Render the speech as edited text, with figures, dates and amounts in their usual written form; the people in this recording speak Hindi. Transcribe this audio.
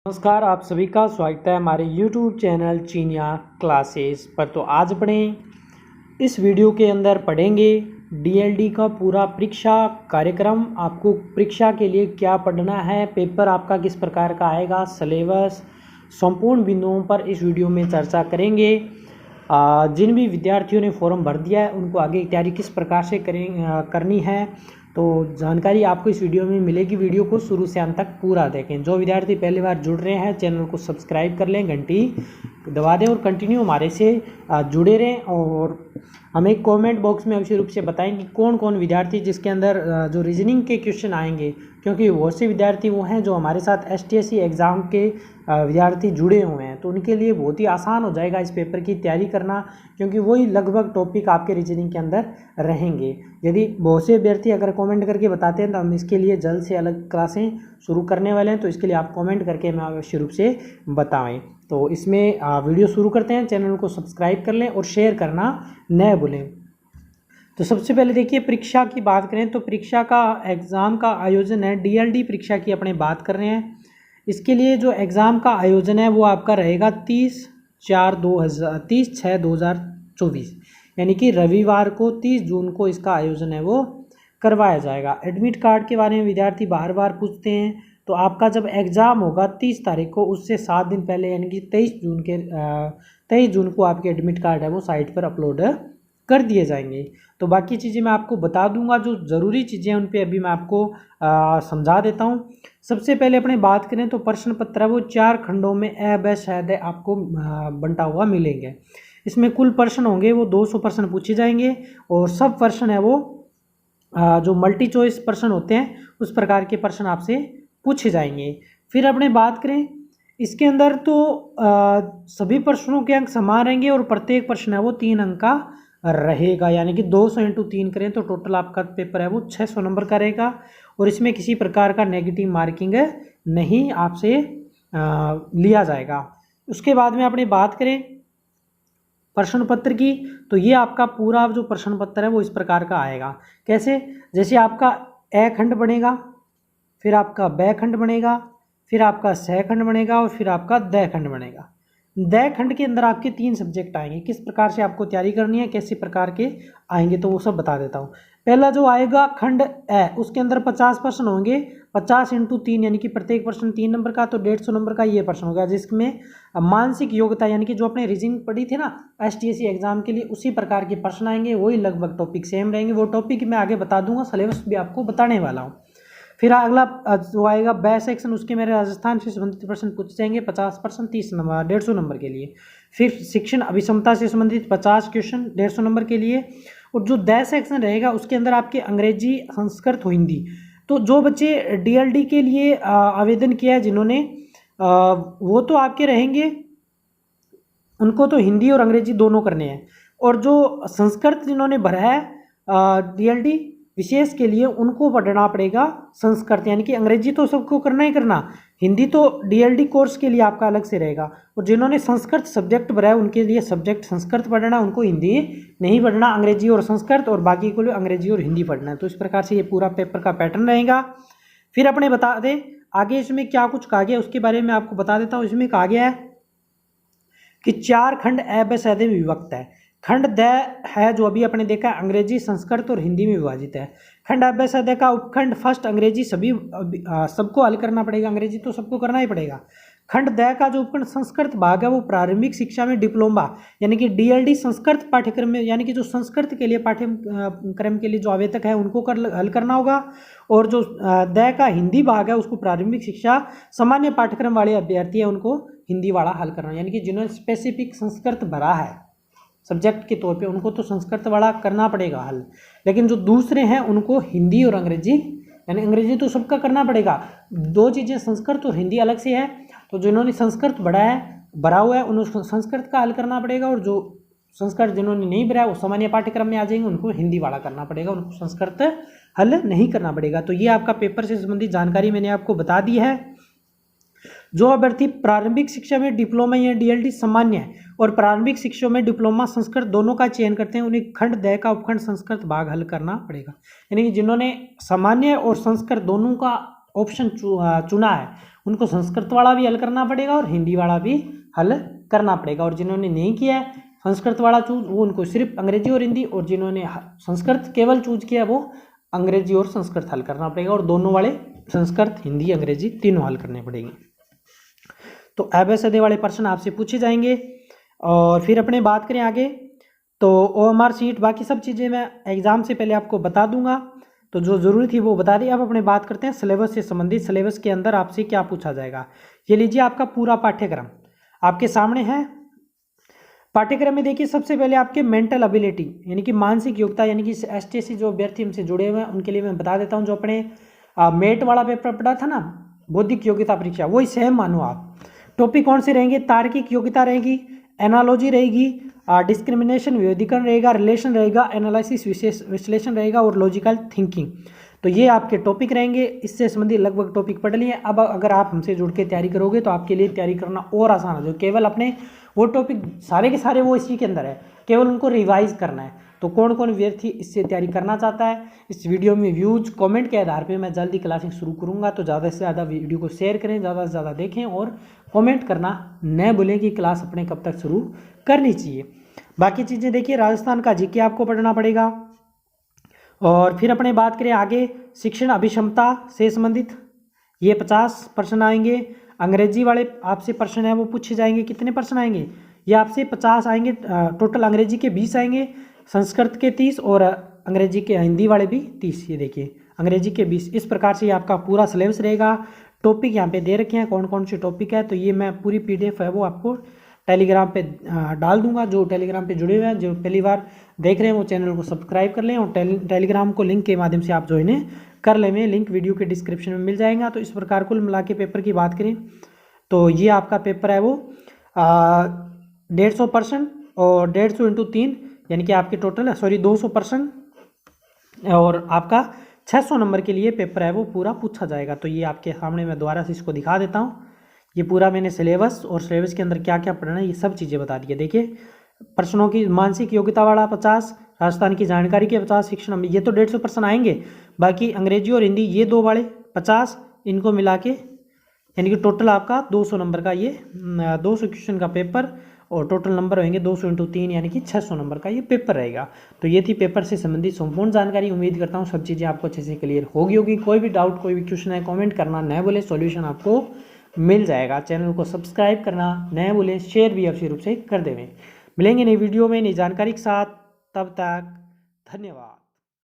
नमस्कार, आप सभी का स्वागत है हमारे YouTube चैनल चीनिया क्लासेस पर। तो आज अपने इस वीडियो के अंदर पढ़ेंगे डीएलडी का पूरा परीक्षा कार्यक्रम। आपको परीक्षा के लिए क्या पढ़ना है, पेपर आपका किस प्रकार का आएगा, सिलेबस, संपूर्ण बिंदुओं पर इस वीडियो में चर्चा करेंगे। जिन भी विद्यार्थियों ने फॉर्म भर दिया है उनको आगे की तैयारी किस प्रकार से करनी है, तो जानकारी आपको इस वीडियो में मिलेगी। वीडियो को शुरू से अंत तक पूरा देखें। जो विद्यार्थी पहली बार जुड़ रहे हैं चैनल को सब्सक्राइब कर लें, घंटी दबा दें और कंटिन्यू हमारे से जुड़े रहें। और हमें कमेंट बॉक्स में अवश्य रूप से बताएं कि कौन कौन विद्यार्थी जिसके अंदर जो रीजनिंग के क्वेश्चन आएंगे, क्योंकि बहुत से विद्यार्थी वो हैं जो हमारे साथ एसटीएससी एग्ज़ाम के विद्यार्थी जुड़े हुए हैं, तो उनके लिए बहुत ही आसान हो जाएगा इस पेपर की तैयारी करना, क्योंकि वही लगभग टॉपिक आपके रीजनिंग के अंदर रहेंगे। यदि बहुत से विद्यार्थी अगर कमेंट करके बताते हैं तो हम इसके लिए जल्द से अलग क्लासें शुरू करने वाले हैं, तो इसके लिए आप कमेंट करके हमें अवश्य रूप से बताएं। तो इसमें वीडियो शुरू करते हैं। चैनल को सब्सक्राइब कर लें और शेयर करना न भूलें। तो सबसे पहले देखिए, परीक्षा की बात करें तो परीक्षा का एग्ज़ाम का आयोजन है, डीएलडी परीक्षा की अपने बात कर रहे हैं। इसके लिए जो एग्ज़ाम का आयोजन है वो आपका रहेगा 30/6/2024, यानी कि रविवार को 30 जून को इसका आयोजन है वो करवाया जाएगा। एडमिट कार्ड के बारे में विद्यार्थी बार बार पूछते हैं, तो आपका जब एग्ज़ाम होगा 30 तारीख को, उससे 7 दिन पहले यानी कि 23 जून को आपके एडमिट कार्ड है वो साइट पर अपलोड कर दिए जाएंगे। तो बाकी चीज़ें मैं आपको बता दूंगा, जो ज़रूरी चीज़ें हैं उन पे अभी मैं आपको समझा देता हूँ। सबसे पहले अपने बात करें तो प्रश्न पत्र है वो 4 खंडों में अ ब श द आपको बंटा हुआ मिलेंगे। इसमें कुल प्रश्न होंगे वो 200 प्रश्न पूछे जाएंगे, और सब प्रश्न है वो जो मल्टी चॉइस प्रश्न होते हैं उस प्रकार के प्रश्न आपसे पूछे जाएंगे। फिर अपने बात करें इसके अंदर तो सभी प्रश्नों के अंक समान रहेंगे, और प्रत्येक प्रश्न है वो 3 अंक का रहेगा, यानी कि 200 × 3 करें तो टोटल आपका पेपर है वो 600 नंबर का रहेगा। और इसमें किसी प्रकार का नेगेटिव मार्किंग नहीं आपसे लिया जाएगा। उसके बाद में अपनी बात करें प्रश्न पत्र की, तो ये आपका पूरा जो प्रश्न पत्र है वो इस प्रकार का आएगा। कैसे? जैसे आपका ए खंड बनेगा, फिर आपका ब खंड बनेगा, फिर आपका स खंड बनेगा, और फिर आपका द खंड बनेगा। द खंड के अंदर आपके 3 सब्जेक्ट आएंगे। किस प्रकार से आपको तैयारी करनी है, कैसे प्रकार के आएंगे, तो वो सब बता देता हूँ। पहला जो आएगा खंड ए, उसके अंदर 50 प्रश्न होंगे, 50 × 3 यानी कि प्रत्येक प्रश्न 3 नंबर का, तो 150 नंबर का ये प्रश्न होगा, जिसमें मानसिक योग्यता यानी कि जो अपने रीजनिंग पढ़ी थी ना एसटीएससी एग्जाम के लिए, उसी प्रकार के प्रश्न आएंगे। वही लगभग टॉपिक सेम रहेंगे। वो टॉपिक मैं आगे बता दूंगा, सिलेबस भी आपको बताने वाला हूँ। फिर अगला जो आएगा ब सेक्शन, उसके मेरे राजस्थान से संबंधित प्रश्न पूछे जाएंगे 50 प्रश्न 30 नंबर 150 नंबर के लिए। फिर शिक्षण अभिक्षमता से संबंधित 50 क्वेश्चन 150 नंबर के लिए। और जो द सेक्शन रहेगा उसके अंदर आपके अंग्रेजी, संस्कृत हो हिंदी। तो जो बच्चे डीएलडी के लिए आवेदन किया है जिन्होंने, वो तो आपके रहेंगे, उनको तो हिंदी और अंग्रेजी दोनों करने हैं। और जो संस्कृत जिन्होंने भरा है डीएलडी विशेष के लिए, उनको पढ़ना पड़ेगा संस्कृत, यानी कि अंग्रेजी तो सबको करना ही करना, हिंदी तो डीएलडी कोर्स के लिए आपका अलग से रहेगा। और जिन्होंने संस्कृत सब्जेक्ट भरा है उनके लिए सब्जेक्ट संस्कृत पढ़ना, उनको हिंदी नहीं पढ़ना, अंग्रेजी और संस्कृत, और बाकी को अंग्रेजी और हिंदी पढ़ना है। तो इस प्रकार से ये पूरा पेपर का पैटर्न रहेगा। फिर अपने बता दें आगे इसमें क्या कुछ कहा गया, उसके बारे में आपको बता देता हूँ। इसमें कहा गया है कि 4 खंड अ ब श द में विभक्त है। खंड द है जो अभी अपने देखा है अंग्रेजी, संस्कृत और हिंदी में विभाजित है। खंड अ ब श द का उपखंड फर्स्ट अंग्रेजी, सभी सबको हल करना पड़ेगा, अंग्रेजी तो सबको करना ही पड़ेगा। खंड द का जो उपखंड संस्कृत भाग है वो प्रारंभिक शिक्षा में डिप्लोमा यानी कि डीएलडी संस्कृत पाठ्यक्रम में, यानी कि जो संस्कृत के लिए पाठ्यक्रम के लिए जो आवेदक है उनको हल करना होगा। और जो द का हिंदी भाग है उसको प्रारंभिक शिक्षा सामान्य पाठ्यक्रम वाले अभ्यर्थी है उनको हिंदी वाला हल करना, यानी कि जिन्होंने स्पेसिफिक संस्कृत भरा है सब्जेक्ट के तौर पे उनको तो संस्कृत वाला करना पड़ेगा हल। लेकिन जो दूसरे हैं उनको हिंदी और अंग्रेजी, यानी अंग्रेजी तो सबका करना पड़ेगा। 2 चीज़ें संस्कृत और हिंदी अलग से है, तो जिन्होंने संस्कृत भरा हुआ है उनको संस्कृत का हल करना पड़ेगा, और जो संस्कृत जिन्होंने नहीं भरा है वो सामान्य पाठ्यक्रम में आ जाएंगे, उनको हिंदी वाला करना पड़ेगा, उनको संस्कृत हल नहीं करना पड़ेगा। तो ये आपका पेपर से संबंधित जानकारी मैंने आपको बता दी है। जो अभ्यर्थी प्रारंभिक शिक्षा में डिप्लोमा या डीएलडी सामान्य है और प्रारंभिक शिक्षा में डिप्लोमा संस्कृत दोनों का चयन करते हैं, उन्हें खंड द का उपखंड संस्कृत भाग हल करना पड़ेगा। यानी कि जिन्होंने सामान्य और संस्कृत दोनों का ऑप्शन चुना है उनको संस्कृत वाला भी हल करना पड़ेगा और हिंदी वाला भी हल करना पड़ेगा। और जिन्होंने नहीं किया है संस्कृत वाला चूज, वो उनको सिर्फ अंग्रेजी और हिंदी, और जिन्होंने संस्कृत केवल चूज किया वो अंग्रेजी और संस्कृत हल करना पड़ेगा, और दोनों वाले संस्कृत हिंदी अंग्रेजी तीनों हल करने पड़ेंगे। तो ABCD वाले प्रश्न आपसे पूछे जाएंगे। और फिर अपने बात करें आगे, तो OMR शीट बाकी सब चीज़ें मैं एग्ज़ाम से पहले आपको बता दूंगा, तो जो ज़रूरी थी वो बता दी। अब अपने बात करते हैं सिलेबस से संबंधित। सिलेबस के अंदर आपसे क्या पूछा जाएगा, ये लीजिए आपका पूरा पाठ्यक्रम आपके सामने है। पाठ्यक्रम में देखिए सबसे पहले आपके मेंटल एबिलिटी यानी कि मानसिक योग्यता, यानी कि STC जो अभ्यर्थी हमसे जुड़े हुए हैं उनके लिए मैं बता देता हूँ। जो अपने मेट वाला पेपर पढ़ा था ना, बौद्धिक योग्यता परीक्षा, वही सेम मानो आप। टॉपिक कौन से रहेंगे, तार्किक योग्यता रहेगी, एनालॉजी रहेगी, डिस्क्रिमिनेशन विवेदीकरण रहेगा, रिलेशन रहेगा, एनालिसिस विश्लेषण रहेगा, और लॉजिकल थिंकिंग। तो ये आपके टॉपिक रहेंगे। इससे संबंधित लगभग टॉपिक पढ़ लिए। अब अगर आप हमसे जुड़ के तैयारी करोगे तो आपके लिए तैयारी करना और आसान हो जाए। केवल अपने वो टॉपिक सारे के सारे वो इसी के अंदर है, केवल उनको रिवाइज करना है। तो कौन कौन विद्यार्थी इससे तैयारी करना चाहता है, इस वीडियो में व्यूज कमेंट के आधार पे मैं जल्दी क्लासेस शुरू करूंगा। तो ज़्यादा से ज़्यादा वीडियो को शेयर करें, ज़्यादा से ज़्यादा देखें, और कमेंट करना न भूलें कि क्लास अपने कब तक शुरू करनी चाहिए। बाकी चीज़ें देखिए, राजस्थान का जीके आपको पढ़ना पड़ेगा। और फिर अपने बात करें आगे, शिक्षण अभिक्षमता से संबंधित ये 50 प्रश्न आएंगे। अंग्रेजी वाले आपसे प्रश्न है वो पूछे जाएंगे। कितने प्रश्न आएंगे, ये आपसे 50 आएंगे टोटल। अंग्रेजी के 20 आएंगे, संस्कृत के 30, और अंग्रेजी के हिंदी वाले भी 30। ये देखिए अंग्रेजी के 20। इस प्रकार से ये आपका पूरा सिलेबस रहेगा। टॉपिक यहाँ पे दे रखे हैं कौन कौन से टॉपिक है, तो ये मैं पूरी PDF है वो आपको टेलीग्राम पे डाल दूंगा। जो टेलीग्राम पे जुड़े हुए हैं, जो पहली बार देख रहे हैं, वो चैनल को सब्सक्राइब कर लें, और टेलीग्राम को लिंक के माध्यम से आप ज्वाइन कर लें। लिंक वीडियो के डिस्क्रिप्शन में मिल जाएगा। तो इस प्रकार कुल मिला के पेपर की बात करें तो ये आपका पेपर है वो 150 प्रश्न, और 150 × 3 यानी कि आपके टोटल 200 प्रश्न, और आपका 600 नंबर के लिए पेपर है वो पूरा पूछा जाएगा। तो ये आपके सामने मैं दोबारा से इसको दिखा देता हूँ। ये पूरा मैंने सिलेबस और सिलेबस के अंदर क्या क्या पढ़ना है ये सब चीज़ें बता दी है। देखिए प्रश्नों की मानसिक योग्यता वाला 50, राजस्थान की जानकारी के 50, शिक्षण ये तो 150 प्रश्न आएंगे। बाकी अंग्रेजी और हिंदी ये दो वाले 50, इनको मिला के यानी कि टोटल आपका 200 नंबर का ये 200 क्वेश्चन का पेपर, और टोटल नंबर होंगे 200 × 3 यानी कि 600 नंबर का ये पेपर रहेगा। तो ये थी पेपर से संबंधित संपूर्ण जानकारी। उम्मीद करता हूँ सब चीज़ें आपको अच्छे से क्लियर होगी। कोई भी डाउट, कोई भी क्वेश्चन है, कमेंट करना न भूलें, सॉल्यूशन आपको मिल जाएगा। चैनल को सब्सक्राइब करना न भूलें, शेयर भी अवश्य रूप से कर देवें। मिलेंगे नई वीडियो में नई जानकारी के साथ, तब तक धन्यवाद।